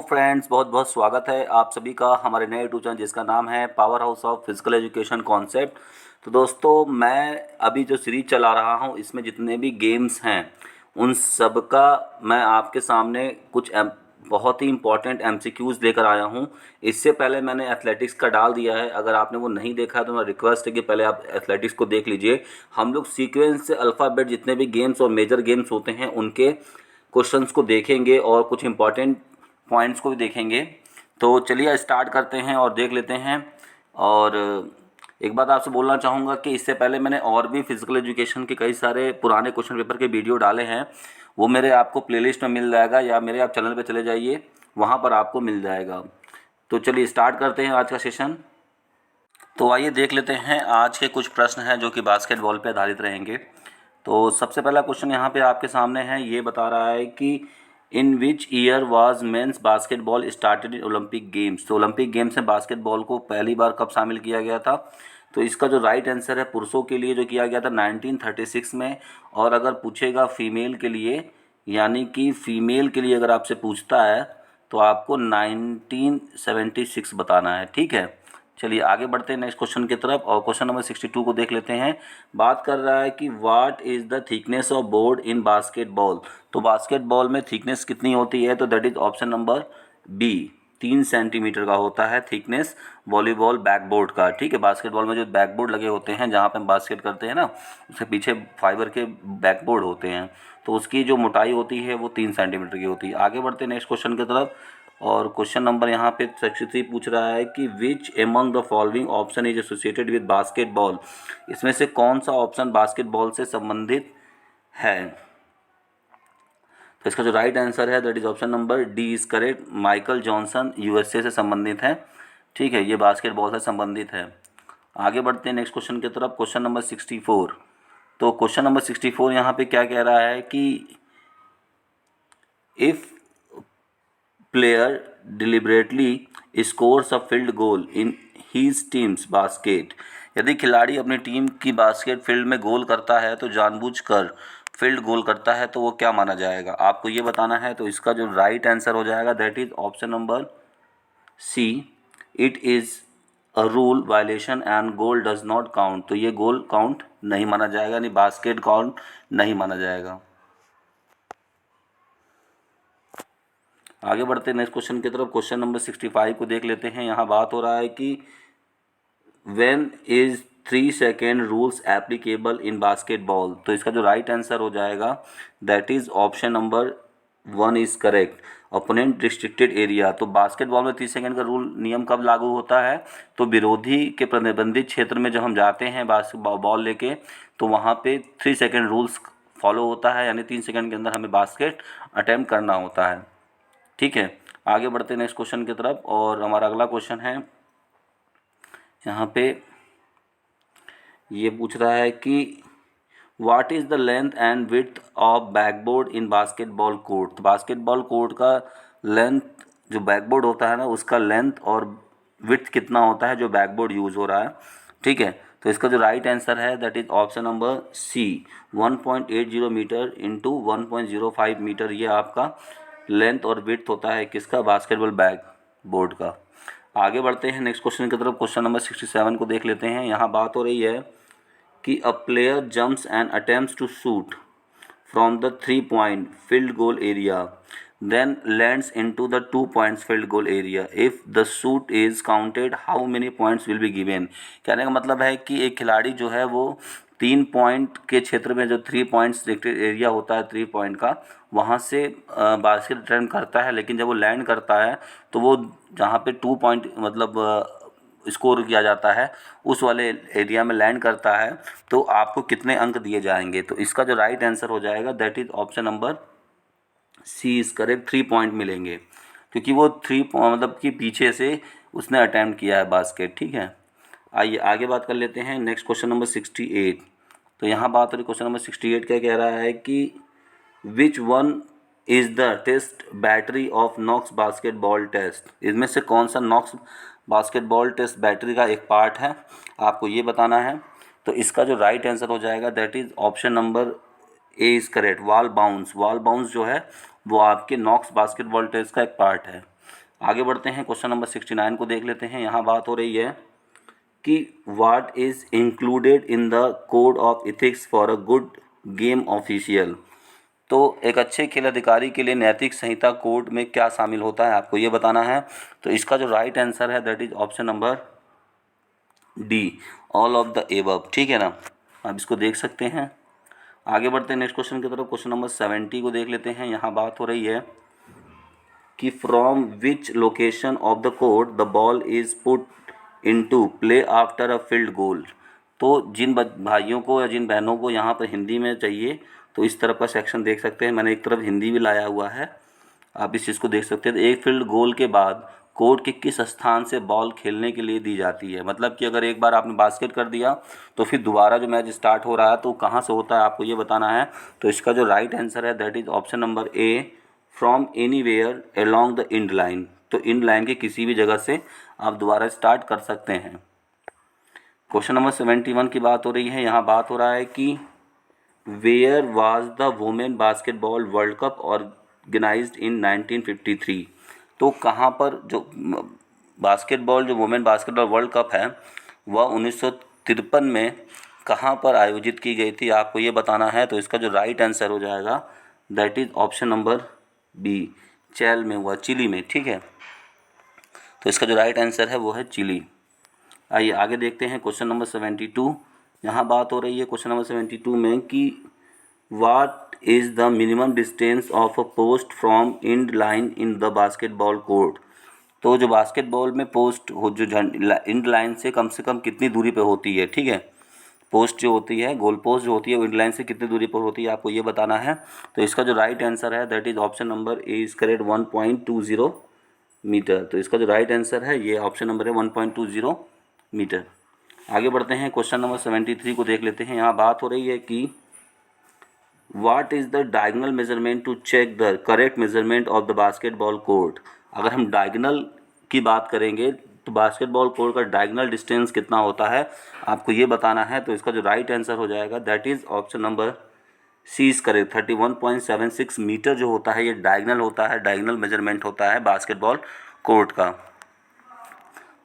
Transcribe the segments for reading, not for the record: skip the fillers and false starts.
Friends, बहुत बहुत स्वागत है आप सभी का हमारे नए यूट्यूब चैनल जिसका नाम है power house of physical education concept. तो दोस्तों, मैं अभी जो सीरीज चला रहा हूं इसमें जितने भी गेम्स हैं उन सब का मैं आपके सामने कुछ बहुत ही इंपॉर्टेंट एमसीक्यूज़ लेकर आया हूं। इससे पहले मैंने एथलेटिक्स का डाल दिया है, अगर आपने वो नहीं देखा है तो मेरा रिक्वेस्ट है कि पहले आप एथलेटिक्स को देख लीजिए। हम लोग सीक्वेंस से अल्फ़ाबेट जितने भी गेम्स और मेजर गेम्स होते हैं उनके क्वेश्चंस को देखेंगे और कुछ इंपॉर्टेंट पॉइंट्स को भी देखेंगे। तो चलिए स्टार्ट करते हैं और देख लेते हैं। और एक बात आपसे बोलना चाहूँगा कि इससे पहले मैंने और भी फिजिकल एजुकेशन के कई सारे पुराने क्वेश्चन पेपर के वीडियो डाले हैं, वो मेरे आपको प्लेलिस्ट में मिल जाएगा या मेरे आप चैनल पे चले जाइए, वहाँ पर आपको मिल जाएगा। तो चलिए स्टार्ट करते हैं आज का सेशन। तो आइए देख लेते हैं आज के कुछ प्रश्न हैं जो कि बास्केटबॉल पे आधारित रहेंगे। तो सबसे पहला क्वेश्चन यहाँ पे आपके सामने है, ये बता रहा है कि in which year was men's basketball started in Olympic games. तो ओलंपिक गेम्स में बास्केटबॉल को पहली बार कब शामिल किया गया था? तो इसका जो राइट आंसर है पुरुषों के लिए जो किया गया था 1936 में। और अगर पूछेगा फीमेल के लिए, यानी कि फीमेल के लिए अगर आपसे पूछता है तो आपको 1976 बताना है। ठीक है, चलिए आगे बढ़ते हैं नेक्स्ट क्वेश्चन की तरफ और क्वेश्चन नंबर 62 को देख लेते हैं। बात कर रहा है कि what is the thickness of board in basketball. तो बास्केटबॉल में थिकनेस कितनी होती है? तो that is option number B, 3 centimetre का होता है थिकनेस वॉलीबॉल बैकबोर्ड का। ठीक है, बास्केटबॉल में जो बैकबोर्ड लगे होते हैं जहाँ पे हम बास्केट करते हैं ना, उसके पीछे फाइबर के बैकबोर्ड होते हैं, तो उसकी जो मोटाई होती है वो 3 सेंटीमीटर की होती है। आगे बढ़ते हैं नेक्स्ट क्वेश्चन की तरफ और क्वेश्चन नंबर यहाँ पे 63 पूछ रहा है कि which among the following option is associated with basketball. इसमें से कौन सा ऑप्शन बास्केटबॉल से संबंधित है? तो इसका जो राइट आंसर है that is option number D is correct. Michael Johnson USA से संबंधित है। ठीक है, ये बास्केटबॉल से संबंधित है। आगे बढ़ते हैं नेक्स्ट क्वेश्चन की तरफ, क्वेश्चन नंबर 64। तो क्वेश्चन नंबर 64 यहाँ पे क्या कह रहा है कि if player deliberately scores a field goal in his team's basket। यदि खिलाड़ी अपनी टीम की बास्केट फील्ड में गोल करता है तो जानबूझकर फील्ड गोल करता है तो वो क्या माना जाएगा? आपको ये बताना है। तो इसका जो राइट आंसर हो जाएगा that is option number C, it is a rule violation and goal does not count. तो ये गोल काउंट नहीं माना जाएगा, यानी बास्केट काउंट नहीं माना जाएगा। आगे बढ़ते हैं नेक्स्ट क्वेश्चन की तरफ, क्वेश्चन नंबर 65 को देख लेते हैं। यहाँ बात हो रहा है कि when is 3 second rules applicable in basketball. तो इसका जो राइट आंसर हो जाएगा that is option number 1 is correct, opponent restricted area. तो बास्केटबॉल में 30 सेकेंड का रूल नियम कब लागू होता है? तो विरोधी के प्रतिबंधित क्षेत्र में जब हम जाते हैं बास्केटबॉल बॉल लेके, तो वहाँ पे 3 सेकेंड रूल्स फॉलो होता है, यानी 3 सेकेंड के अंदर हमें बास्केट अटेम्प्ट करना होता है। ठीक है, आगे बढ़ते हैं नेक्स्ट क्वेश्चन की तरफ और हमारा अगला क्वेश्चन है यहाँ पे ये पूछ रहा है कि what is the length and width of backboard in basketball court. तो बास्केटबॉल कोर्ट का लेंथ, जो बैकबोर्ड होता है ना, उसका लेंथ और विड्थ कितना होता है जो बैकबोर्ड यूज़ हो रहा है। ठीक है, तो इसका जो राइट आंसर है that is option number C, 1.80 metre into 1.05 metre, ये आपका लेंथ और विड्थ होता है किसका? बास्केटबॉल बैक बोर्ड का। आगे बढ़ते हैं नेक्स्ट क्वेश्चन की तरफ, क्वेश्चन नंबर 67 को देख लेते हैं। यहाँ बात हो रही है कि a player jumps and attempts to shoot from the 3 point field goal area then lands into the 2 points field goal area, if the shoot is counted how many points will be given। कहने का मतलब है कि एक खिलाड़ी जो है वो 3 पॉइंट के क्षेत्र में, जो 3 पॉइंट्स एरिया होता है 3 पॉइंट का, वहाँ से बास्केट अटेम्प्ट करता है, लेकिन जब वो लैंड करता है तो वो जहाँ पे 2 पॉइंट मतलब स्कोर किया जाता है उस वाले एरिया में लैंड करता है, तो आपको कितने अंक दिए जाएंगे? तो इसका जो राइट आंसर हो जाएगा that is option number C is correct, 3 point मिलेंगे, क्योंकि वो मतलब कि पीछे से उसने अटेम्प्ट किया है बास्केट। ठीक है, आइए आगे बात कर लेते हैं नेक्स्ट क्वेश्चन नंबर 68। तो यहाँ बात हो रही क्वेश्चन नंबर 68 क्या कह रहा है कि which one is the test battery of Knox basketball test. इसमें से कौन सा नॉक्स बास्केटबॉल टेस्ट बैटरी का एक पार्ट है, आपको ये बताना है। तो इसका जो राइट आंसर हो जाएगा that is option number A is correct, wall bounce. Wall bounce जो है वो आपके नॉक्स बास्केटबॉल टेस्ट का एक पार्ट है। आगे बढ़ते हैं, क्वेश्चन नंबर 69 को देख लेते हैं। यहाँ बात हो रही है कि what is included in the code of ethics for a good game official. तो एक अच्छे खेल अधिकारी के लिए नैतिक संहिता कोड में क्या शामिल होता है, आपको ये बताना है। तो इसका जो राइट आंसर है that is option number D, all of the above. ठीक है ना, आप इसको देख सकते हैं। आगे बढ़ते हैं नेक्स्ट क्वेश्चन की तरफ। क्वेश्चन नंबर 70 को देख लेते हैं। यहाँ बात हो रही है कि from which location of the court the ball is put into play after a field goal. तो जिन भाइयों को या जिन बहनों को यहाँ पर हिंदी में चाहिए तो इस तरफ का सेक्शन देख सकते हैं। मैंने एक तरफ हिंदी भी लाया हुआ है, आप इस चीज़ को देख सकते हैं। तो एक फील्ड गोल के बाद कोर्ट के किस स्थान से बॉल खेलने के लिए दी जाती है। मतलब कि अगर एक बार आपने बास्केट कर दिया तो फिर दोबारा जो मैच स्टार्ट हो रहा है तो कहाँ से होता है, आपको ये बताना है। तो इसका जो राइट आंसर है that is option number A, from anywhere along the end line. तो इंड लाइन के किसी भी जगह से आप दोबारा स्टार्ट कर सकते हैं। क्वेश्चन नंबर 71 की बात हो रही है। यहाँ बात हो रहा है कि where was the women basketball world cup organised in 1953। तो कहाँ पर जो बास्केटबॉल जो वुमेन बास्केटबॉल वर्ल्ड कप है वह 1953 में कहाँ पर आयोजित की गई थी, आपको ये बताना है। तो इसका जो राइट आंसर हो जाएगा that is option number B, चैल में हुआ, चिली में। ठीक है, तो इसका जो राइट आंसर है वो है चिली। आइए आगे देखते हैं क्वेश्चन नंबर 72। यहाँ बात हो रही है क्वेश्चन नंबर 72 में कि what is the minimum distance of a post from end line in the basketball court. तो जो बास्केटबॉल में पोस्ट हो जो इंड लाइन से कम कितनी दूरी पे होती है। ठीक है, पोस्ट जो होती है, गोल पोस्ट जो होती है वो इंड लाइन से कितनी दूरी पर होती है, आपको ये बताना है। तो इसका जो राइट आंसर है that is option number A is correct, 1.20 metre. तो इसका जो राइट आंसर है ये ऑप्शन नंबर है 1.20 मीटर। आगे बढ़ते हैं, क्वेश्चन नंबर 73 को देख लेते हैं। यहाँ बात हो रही है कि what is the diagonal measurement to check the correct measurement of the basketball court. अगर हम डायगोनल की बात करेंगे तो बास्केटबॉल कोर्ट का डायगोनल डिस्टेंस कितना होता है, आपको ये बताना है। तो इसका जो राइट आंसर हो जाएगा that is option number C is correct, 31.76 metre जो होता है ये डायगोनल होता है, डायगोनल मेजरमेंट होता है बास्केटबॉल कोर्ट का।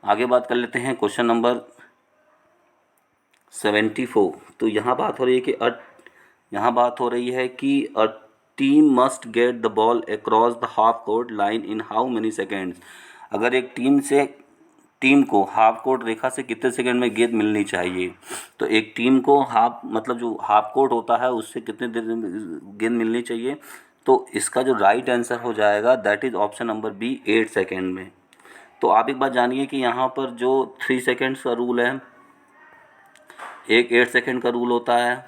आगे बात कर लेते हैं क्वेश्चन नंबर 74। तो यहाँ बात हो रही है कि a team must get the ball across the half court line in how many seconds. अगर एक टीम को हाफ कोर्ट रेखा से कितने सेकंड में गेंद मिलनी चाहिए। तो एक टीम को हाफ मतलब जो हाफ कोर्ट होता है उससे कितने देर में गेंद मिलनी चाहिए। तो इसका जो राइट आंसर हो जाएगा that is option number B, 8 second में। तो आप एक बात जानिए कि यहाँ पर जो 3 सेकेंड्स का रूल है, एक 8 सेकेंड का रूल होता है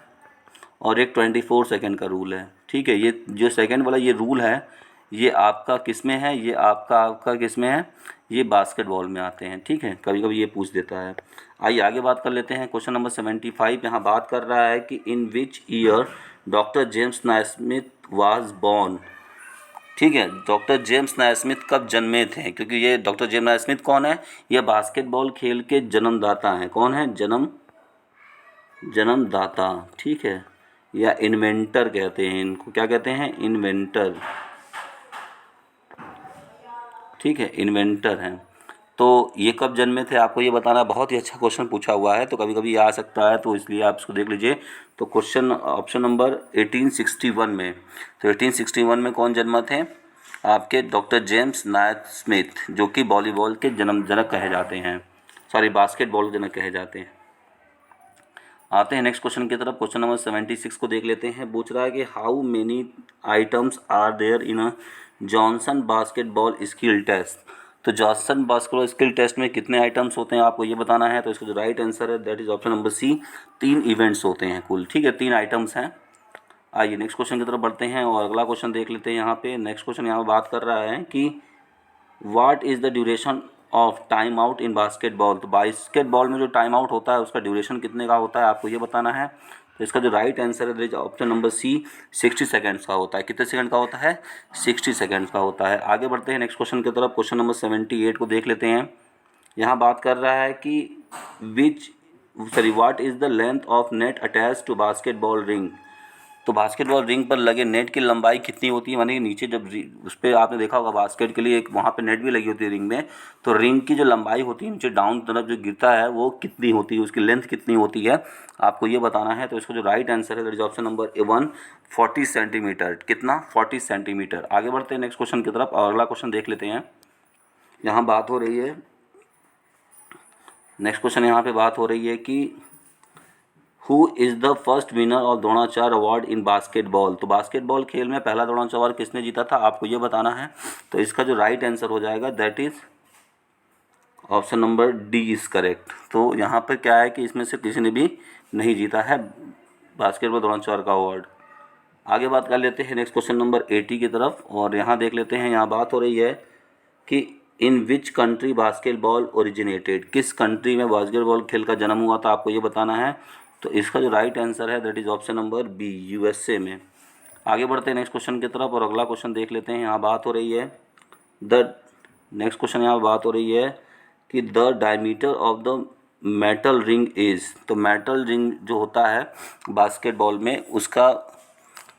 और एक 24 सेकेंड का रूल है। ठीक है, ये जो सेकेंड वाला ये रूल है ये आपका किस में है, ये आपका किस में है, ये बास्केटबॉल में आते हैं। ठीक है, कभी कभी ये पूछ देता है। आइए आगे बात कर लेते हैं क्वेश्चन नंबर 75। यहाँ बात कर रहा है कि in which year doctor James Naismith was born. ठीक है, डॉक्टर जेम्स नाइस्मिथ कब जन्मे थे, क्योंकि ये डॉक्टर जेम्स नाइस्मिथ कौन है, ये बास्केटबॉल खेल के जन्मदाता हैं। कौन है, जन्मदाता। ठीक है, या इन्वेंटर कहते हैं इनको, क्या कहते हैं, इन्वेंटर। ठीक है, इन्वेंटर हैं। तो ये कब जन्मे थे, आपको ये बताना। बहुत ही अच्छा क्वेश्चन पूछा हुआ है, तो कभी कभी आ सकता है, तो इसलिए आप इसको देख लीजिए। तो क्वेश्चन ऑप्शन नंबर 1861 में, तो 1861 में कौन जन्मा थे, आपके डॉक्टर जेम्स नाइस्मिथ, जो कि वॉलीबॉल के जनक कहे जाते हैं, सॉरी बास्केटबॉल जनक कहे जाते हैं। आते हैं नेक्स्ट क्वेश्चन की तरफ। क्वेश्चन नंबर 76 को देख लेते हैं। पूछ रहा है कि how many items are there in a Johnson basketball skill test. तो जॉनसन बास्केटबॉल स्किल टेस्ट में कितने आइटम्स होते हैं, आपको ये बताना है। तो इसका जो राइट आंसर है that is option number C, 3 events होते हैं कुल। ठीक है, 3 आइटम्स हैं। आइए नेक्स्ट क्वेश्चन की तरफ बढ़ते हैं और अगला क्वेश्चन देख लेते हैं। यहाँ पे नेक्स्ट क्वेश्चन यहाँ बात कर रहा है कि what is the duration of time out in basketball. तो बास्केटबॉल में जो टाइम आउट होता है उसका ड्यूरेशन कितने का होता है, आपको ये बताना है। तो इसका जो राइट आंसर है ऑप्शन नंबर सी, 60 सेकेंड्स का होता है। कितने सेकंड का होता है, 60 सेकेंड्स का होता है। आगे बढ़ते हैं नेक्स्ट क्वेश्चन की तरफ। क्वेश्चन नंबर 78 को देख लेते हैं। यहाँ बात कर रहा है कि what is the length of net attach to basketball ring. तो बास्केटबॉल रिंग पर लगे नेट की लंबाई कितनी होती है, माने कि नीचे जब उस पर आपने देखा होगा बास्केट के लिए एक वहाँ पे नेट भी लगी होती है रिंग में, तो रिंग की जो लंबाई होती है नीचे डाउन तरफ जो गिरता है वो कितनी होती है, उसकी लेंथ कितनी होती है, आपको ये बताना है। तो इसका जो राइट आंसर है that is option number 1, 40 centimetre. कितना? 40 सेंटीमीटर। आगे बढ़ते हैं नेक्स्ट क्वेश्चन की तरफ और अगला क्वेश्चन देख लेते हैं। यहाँ बात हो रही है, नेक्स्ट क्वेश्चन यहाँ पे बात हो रही है कि who is the first winner of Dronacharya award in basketball. तो बास्केटबॉल खेल में पहला द्रोणाचार्य अवार्ड किसने जीता था, आपको ये बताना है। तो इसका जो राइट आंसर हो जाएगा that is option number D is correct. तो यहाँ पर क्या है कि इसमें से किसी ने भी नहीं जीता है बास्केटबॉल द्रोणाचार्य का अवार्ड। आगे बात कर लेते हैं नेक्स्ट क्वेश्चन नंबर 80 की तरफ और यहाँ देख लेते हैं। यहाँ बात हो रही है कि in which country basketball originated, किस कंट्री में बास्केटबॉल खेल का जन्म हुआ था, आपको ये बताना है। तो इसका जो राइट आंसर है that is option number B, USA में। आगे बढ़ते हैं नेक्स्ट क्वेश्चन की तरफ और अगला क्वेश्चन देख लेते हैं। यहाँ बात हो रही है नेक्स्ट क्वेश्चन यहाँ बात हो रही है कि the diameter of the metal ring is. तो मेटल रिंग जो होता है बास्केटबॉल में उसका,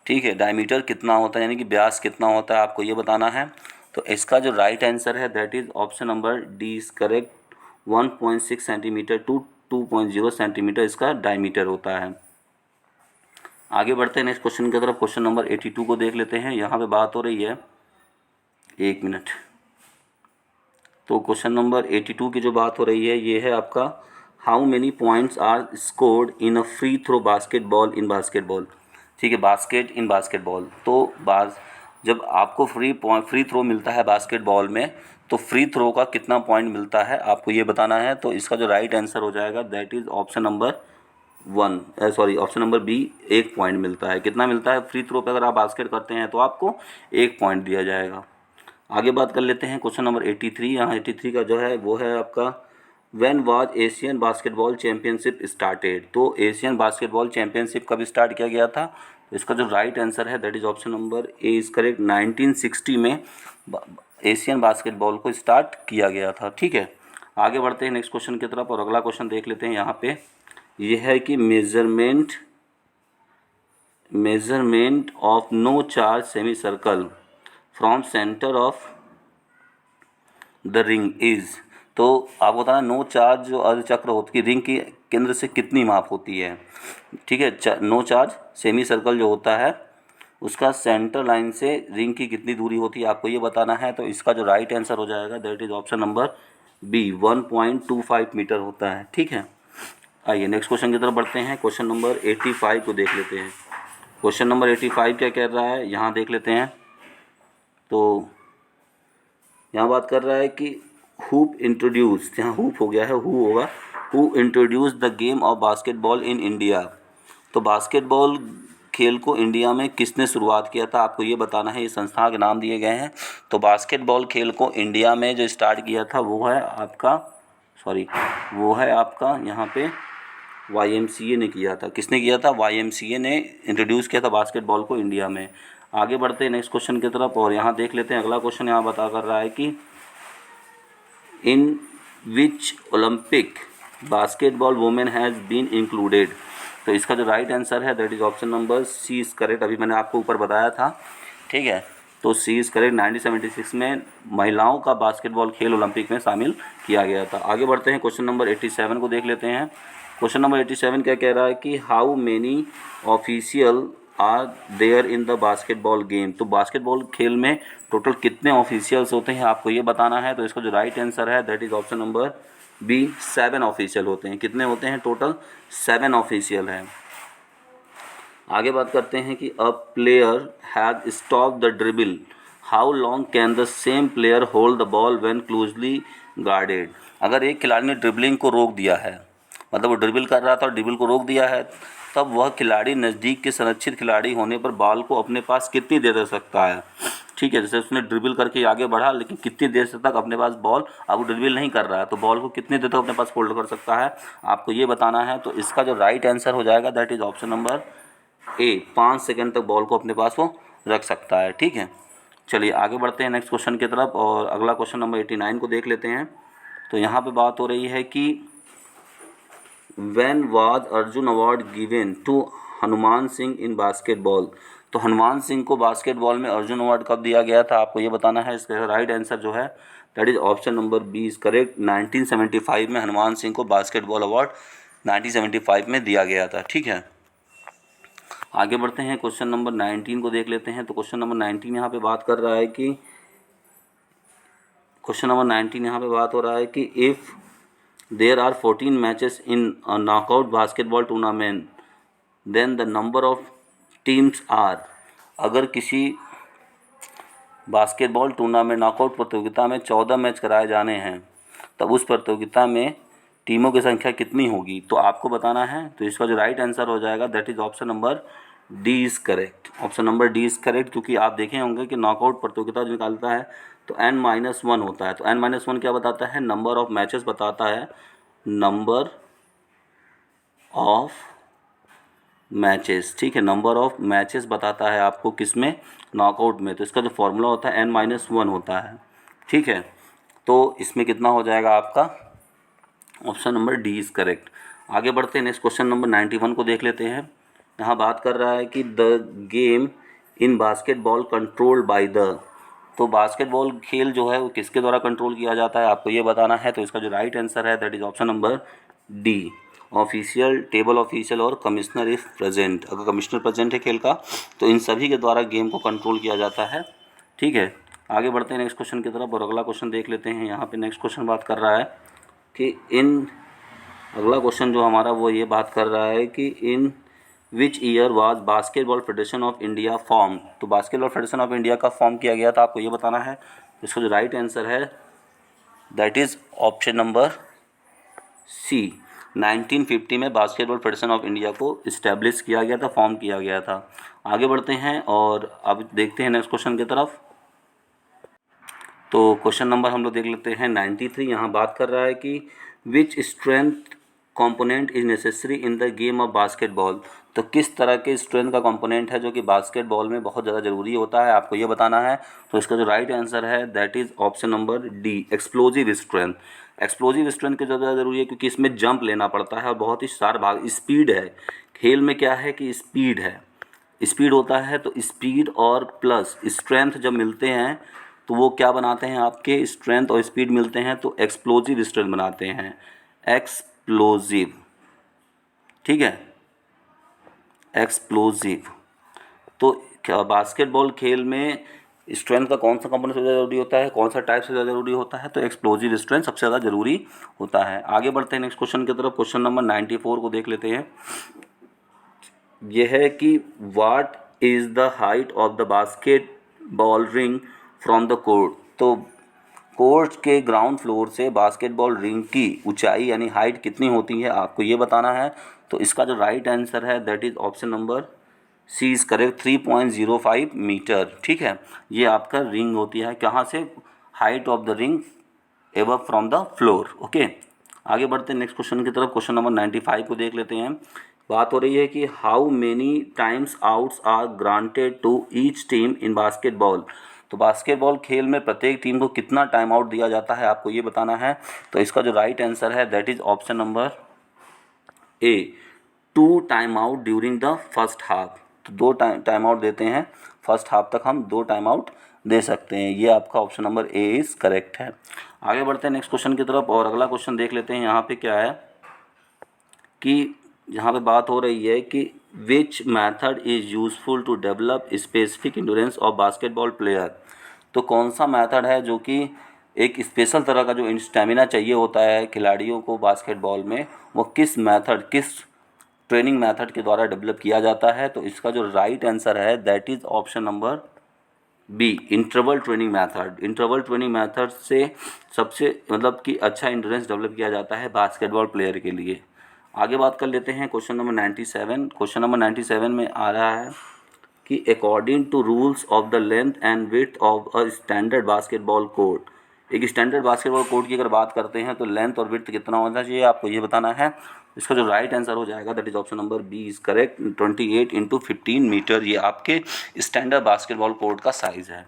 ठीक है, डायमीटर कितना होता है यानी कि व्यास कितना होता है, आपको ये बताना है। तो इसका जो राइट आंसर है that is option number D is correct. 1.6 centimetre to 2.0 centimetre इसका डायमीटर होता है। आगे बढ़ते हैं नेक्स्ट क्वेश्चन की तरफ। क्वेश्चन नंबर 82 को देख लेते हैं। यहाँ पे बात हो रही है, एक मिनट। तो क्वेश्चन नंबर 82 की जो बात हो रही है ये है आपका how many points are scored in a free throw basketball in basketball. ठीक है, बास्केट इन बास्केटबॉल। तो जब आपको फ्री थ्रो मिलता है बास्केटबॉल में तो फ्री थ्रो का कितना पॉइंट मिलता है आपको ये बताना है। तो इसका जो राइट आंसर हो जाएगा that is option number option number B, 1 point मिलता है। कितना मिलता है फ्री थ्रो पे, अगर आप बास्केट करते हैं तो आपको 1 पॉइंट दिया जाएगा। आगे बात कर लेते हैं क्वेश्चन नंबर 83। यहाँ 83 का जो है वो है आपका when was Asian basketball championship started. तो एशियन बास्केटबॉल चैम्पियनशिप कब स्टार्ट किया गया था। तो इसका जो राइट आंसर है that is option number A is correct. 1960 में एशियन बास्केटबॉल को स्टार्ट किया गया था। ठीक है, आगे बढ़ते हैं नेक्स्ट क्वेश्चन की तरफ और अगला क्वेश्चन देख लेते हैं। यहाँ पे यह है कि measurement of no charge semi circle from centre of the ring is. तो आपको बताना नो चार्ज जो अर्धचक्र होती है रिंग की केंद्र से कितनी माप होती है। ठीक है, नो चार्ज सेमी सर्कल जो होता है उसका सेंटर लाइन से रिंग की कितनी दूरी होती है आपको ये बताना है। तो इसका जो राइट आंसर हो जाएगा that is option number B, 1.25 metre होता है। ठीक है, आइए नेक्स्ट क्वेश्चन की तरफ बढ़ते हैं। क्वेश्चन नंबर 85 को देख लेते हैं। क्वेश्चन नंबर 85 क्या कह रहा है यहाँ देख लेते हैं। तो यहाँ बात कर रहा है कि हूप इंट्रोड्यूस, यहाँ हूप हो गया है, हु होगा, who introduce the game of basketball in India. तो बास्केटबॉल खेल को इंडिया में किसने शुरुआत किया था आपको ये बताना है। ये संस्था के नाम दिए गए हैं। तो बास्केटबॉल खेल को इंडिया में जो स्टार्ट किया था वो है आपका यहाँ पे YMCA ने किया था। किसने किया था? YMCA ने इंट्रोड्यूस किया था बास्केटबॉल को इंडिया में। आगे बढ़ते हैं नेक्स्ट क्वेश्चन की तरफ और यहाँ देख लेते हैं अगला क्वेश्चन। यहाँ बता कर रहा है कि in which Olympic basketball women has been included. तो इसका जो राइट आंसर है that is option number C is correct. अभी मैंने आपको ऊपर बताया था, ठीक है, तो सी इज करेक्ट। 1976 में महिलाओं का बास्केटबॉल खेल ओलंपिक में शामिल किया गया था। आगे बढ़ते हैं क्वेश्चन नंबर 87 को देख लेते हैं। क्वेश्चन नंबर 87 क्या कह रहा है कि how many official are there in the basketball game. तो बास्केटबॉल खेल में टोटल कितने ऑफिशियल्स होते हैं आपको ये बताना है। तो इसका जो राइट आंसर है that is option number B, 7 official होते हैं। कितने होते हैं? टोटल 7 ऑफिशियल हैं। आगे बात करते हैं कि a player has stop the dribble, how long can the same player hold the ball when closely guarded. अगर एक खिलाड़ी ने ड्रिबलिंग को रोक दिया है, मतलब वो ड्रिबल कर रहा था और ड्रिबल को रोक दिया है, तब वह खिलाड़ी नज़दीक के संरक्षित खिलाड़ी होने पर बॉल को अपने पास कितनी देर रख सकता है। ठीक है, जैसे उसने ड्रिबल करके आगे बढ़ा लेकिन कितनी देर से तक अपने पास बॉल, अब वो ड्रिबल नहीं कर रहा है तो बॉल को कितनी देर तक अपने पास होल्ड कर सकता है आपको ये बताना है। तो इसका जो राइट आंसर हो जाएगा that is option number A, 5 second तक बॉल को अपने पास वो रख सकता है। ठीक है, चलिए आगे बढ़ते हैं नेक्स्ट क्वेश्चन की तरफ और अगला क्वेश्चन नंबर 89 को देख लेते हैं। तो यहाँ पे बात हो रही है कि when was Arjun award given to Hanuman Singh in basketball. तो हनुमान सिंह को बास्केटबॉल में अर्जुन अवार्ड कब दिया गया था, आपको ये बताना है। इसका राइट आंसर जो है that is option number B is correct. 1975 में हनुमान सिंह को बास्केटबॉल अवार्ड 1975 में दिया गया था। ठीक है, आगे बढ़ते हैं, क्वेश्चन नंबर 19 को देख लेते हैं। तो क्वेश्चन नंबर 19 यहाँ पे बात कर रहा है कि क्वेश्चन नंबर 19 यहाँ पे बात हो रहा है कि if there are 14 matches in a knockout basketball tournament then the number of teams are. अगर किसी बास्केटबॉल टूर्नामेंट नॉकआउट प्रतियोगिता में 14 मैच कराए जाने हैं, तब उस प्रतियोगिता में टीमों की संख्या कितनी होगी, तो आपको बताना है। तो इसका जो राइट आंसर हो जाएगा that is option number D is correct. Option number D is correct, क्योंकि आप देखे होंगे कि नॉकआउट प्रतियोगिता जो निकालता है तो n-1 होता है। तो n-1 क्या बताता है, नंबर ऑफ मैचेस बताता है, नंबर ऑफ मैचेस। ठीक है, नंबर ऑफ मैचेस बताता है आपको किस में, नॉकआउट में। तो इसका जो फॉर्मूला होता है n-1 होता है। ठीक है, तो इसमें कितना हो जाएगा आपका, option number D is correct. आगे बढ़ते हैं, नेक्स्ट क्वेश्चन नंबर 91 को देख लेते हैं। यहाँ बात कर रहा है कि the game in basketball controlled by the. तो बास्केटबॉल खेल जो है वो किसके द्वारा कंट्रोल किया जाता है, आपको ये बताना है। तो इसका जो राइट आंसर है that is option number D, official, table official और कमिश्नर इफ़ प्रेजेंट। अगर कमिश्नर प्रेजेंट है खेल का तो इन सभी के द्वारा गेम को कंट्रोल किया जाता है। ठीक है, आगे बढ़ते हैं नेक्स्ट क्वेश्चन की तरफ और अगला क्वेश्चन देख लेते हैं। यहाँ पे नेक्स्ट क्वेश्चन बात कर रहा है कि अगला क्वेश्चन जो हमारा वो ये बात कर रहा है कि in which year was basketball federation of India form. तो बास्केटबॉल फेडरेशन ऑफ इंडिया का फॉर्म किया गया था, आपको ये बताना है। इसका जो राइट आंसर है that is option number C, 1950 में बास्केटबॉल फेडरेशन ऑफ इंडिया को इस्टेब्लिश किया गया था, फॉर्म किया गया था। आगे बढ़ते हैं और अब देखते हैं नेक्स्ट क्वेश्चन की तरफ। तो क्वेश्चन नंबर हम लोग देख लेते हैं 93। यहाँ बात कर रहा है कि which strength component is necessary in the game of basketball. तो किस तरह के स्ट्रेंथ का कंपोनेंट है जो कि बास्केटबॉल में बहुत ज़्यादा ज़रूरी होता है, आपको ये बताना है। तो इसका जो राइट आंसर है that is option number D, explosive strength. Explosive strength की ज़्यादा ज़रूरी है क्योंकि इसमें जंप लेना पड़ता है और बहुत ही सार भाग, स्पीड है खेल में। क्या है कि स्पीड है, स्पीड होता है। तो स्पीड और प्लस स्ट्रेंथ जब मिलते हैं तो वो क्या बनाते हैं, आपके स्ट्रेंथ और स्पीड मिलते हैं तो एक्सप्लोजिव स्ट्रेंथ बनाते हैं, एक्सप्लोजिव। ठीक है, एक्सप्लोजिव। तो क्या बास्केटबॉल खेल में स्ट्रेंथ का कौन सा कंपोनेंट सबसे ज़्यादा जरूरी होता है, कौन सा टाइप से ज़्यादा जरूरी होता है, तो एक्सप्लोजिव स्ट्रेंथ सबसे ज़्यादा जरूरी होता है। आगे बढ़ते हैं नेक्स्ट क्वेश्चन की तरफ। क्वेश्चन नंबर 94 को देख लेते हैं। यह है कि what is the height of the basketball ring from the court. तो कोर्ट के ग्राउंड फ्लोर से बास्केटबॉल रिंग की ऊंचाई यानी हाइट कितनी होती है, आपको ये बताना है। तो इसका जो राइट आंसर है that is option number C is correct, 3.05 metre. ठीक है, ये आपका रिंग होती है, कहाँ से, height of the ring above from the floor. Okay, आगे बढ़ते हैं नेक्स्ट क्वेश्चन की तरफ। क्वेश्चन नंबर 95 को देख लेते हैं। बात हो रही है कि how many times outs are granted to each team in basketball. तो बास्केटबॉल खेल में प्रत्येक टीम को कितना टाइम आउट दिया जाता है, आपको ये बताना है। तो इसका जो राइट आंसर है that is option number A, 2 time out during the first half. तो 2 टाइम आउट देते हैं, फर्स्ट हाफ तक हम 2 टाइम आउट दे सकते हैं। ये आपका option number A is correct है। आगे बढ़ते हैं नेक्स्ट क्वेश्चन की तरफ और अगला क्वेश्चन देख लेते हैं। यहाँ पे क्या है कि यहाँ पे बात हो रही है कि which method is useful to develop specific endurance of basketball player. तो कौन सा मैथड है जो कि एक स्पेशल तरह का जो स्टेमिना चाहिए होता है खिलाड़ियों को बास्केटबॉल में, वो किस मैथड, किस ट्रेनिंग मैथड के द्वारा डेवलप किया जाता है। तो इसका जो राइट आंसर है that is option number B, interval training method. Interval training method से सबसे मतलब कि अच्छा इंड्योरेंस डेवलप किया जाता है बास्केटबॉल प्लेयर के लिए। आगे बात कर लेते हैं क्वेश्चन नंबर 97। क्वेश्चन नंबर 97 में आ रहा है कि according to rules of the length and width of a standard basketball court. एक स्टैंडर्ड बास्केटबॉल कोर्ट की अगर बात करते हैं तो लेंथ और विड्थ कितना होना चाहिए, आपको ये बताना है। इसका जो राइट आंसर हो जाएगा that is option number B is correct, 28 × 15 metre. ये आपके स्टैंडर्ड बास्केटबॉल कोर्ट का साइज़ है।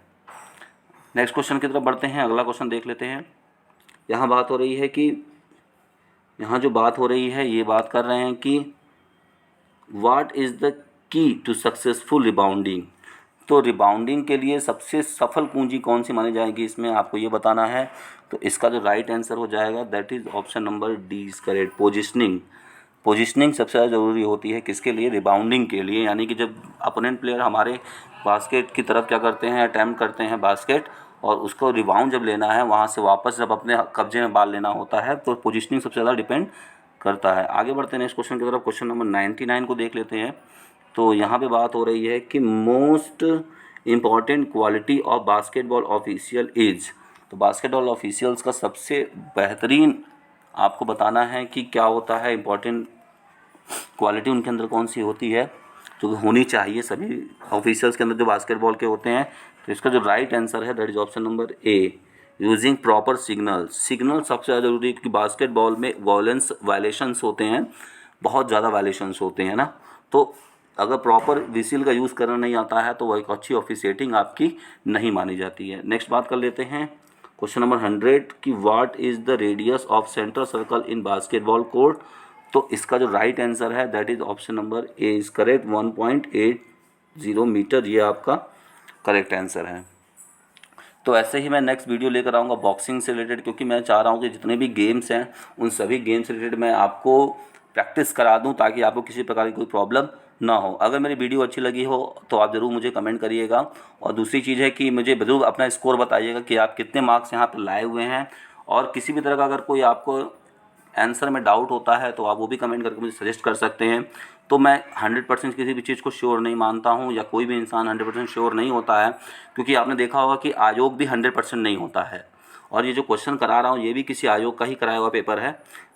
नेक्स्ट क्वेश्चन की तरफ बढ़ते हैं, अगला क्वेश्चन देख लेते हैं। यहाँ बात हो रही है कि यहाँ जो बात हो रही है ये बात कर रहे हैं कि what is the key to successful rebounding. तो रिबाउंडिंग के लिए सबसे सफल कुंजी कौन सी मानी जाएगी, इसमें आपको ये बताना है। तो इसका जो राइट आंसर हो जाएगा that is option number D is correct, positioning. Positioning सबसे ज़्यादा ज़रूरी होती है किसके लिए, रिबाउंडिंग के लिए। यानी कि जब अपोनेंट प्लेयर हमारे बास्केट की तरफ क्या करते हैं, अटैम्प्ट करते हैं बास्केट, और उसको रिबाउंड जब लेना है वहाँ से वापस जब अपने कब्जे में बाल लेना होता है, तो पोजिशनिंग सबसे ज़्यादा डिपेंड करता है। आगे बढ़ते हैं नेक्स्ट क्वेश्चन की तरफ। क्वेश्चन नंबर 99 को देख लेते हैं। तो यहाँ पे बात हो रही है कि most important quality of basketball official is. तो बास्केटबॉल ऑफिशियल्स का सबसे बेहतरीन आपको बताना है कि क्या होता है, इम्पॉर्टेंट क्वालिटी उनके अंदर कौन सी होती है जो होनी चाहिए सभी ऑफिशियल्स के अंदर जो बास्केटबॉल के होते हैं। तो इसका जो राइट आंसर है that is option number A, using proper signal. Signal सबसे ज़्यादा जरूरी है क्योंकि बास्केटबॉल में वायलेशंस होते हैं, बहुत ज़्यादा वायलेशंस होते हैं ना। तो अगर प्रॉपर विसिल का यूज़ करना नहीं आता है तो वह एक अच्छी ऑफिशिएटिंग आपकी नहीं मानी जाती है। नेक्स्ट बात कर लेते हैं क्वेश्चन नंबर 100 कि what is the radius of central circle in basketball court. तो इसका जो राइट आंसर है that is option number A is correct, 1.80 metre, ये आपका करेक्ट आंसर है। तो ऐसे ही मैं नेक्स्ट वीडियो लेकर आऊँगा बॉक्सिंग से रिलेटेड, क्योंकि मैं चाह रहा हूँ कि जितने भी गेम्स हैं उन सभी गेम्स से रिलेटेड मैं आपको प्रैक्टिस करा दूँ ताकि आपको किसी प्रकार की कोई प्रॉब्लम ना हो। अगर मेरी वीडियो अच्छी लगी हो तो आप ज़रूर मुझे कमेंट करिएगा। और दूसरी चीज़ है कि मुझे ज़रूर अपना स्कोर बताइएगा कि आप कितने मार्क्स यहाँ पर लाए हुए हैं। और किसी भी तरह का अगर कोई आपको आंसर में डाउट होता है तो आप वो भी कमेंट करके मुझे सजेस्ट कर सकते हैं। तो मैं 100% किसी भी चीज़ को श्योर नहीं मानता हूँ, या कोई भी इंसान 100% श्योर नहीं होता है, क्योंकि आपने देखा होगा कि आयोग भी 100% नहीं होता है। और ये जो क्वेश्चन करा रहा हूँ ये भी किसी आयोग का ही कराया हुआ पेपर है,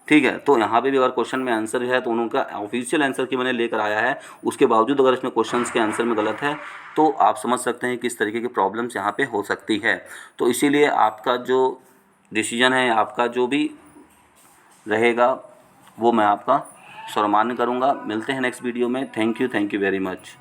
ठीक है। तो यहाँ पे भी अगर क्वेश्चन में आंसर है तो उनका ऑफिशियल आंसर की मैंने लेकर आया है, उसके बावजूद अगर इसमें क्वेश्चन के आंसर में गलत है तो आप समझ सकते हैं किस तरीके की प्रॉब्लम्स यहाँ पे हो सकती है। तो इसीलिए आपका जो डिसीजन है, आपका जो भी रहेगा वो मैं आपका सर्वमान्य करूँगा। मिलते हैं नेक्स्ट वीडियो में। Thank you very much.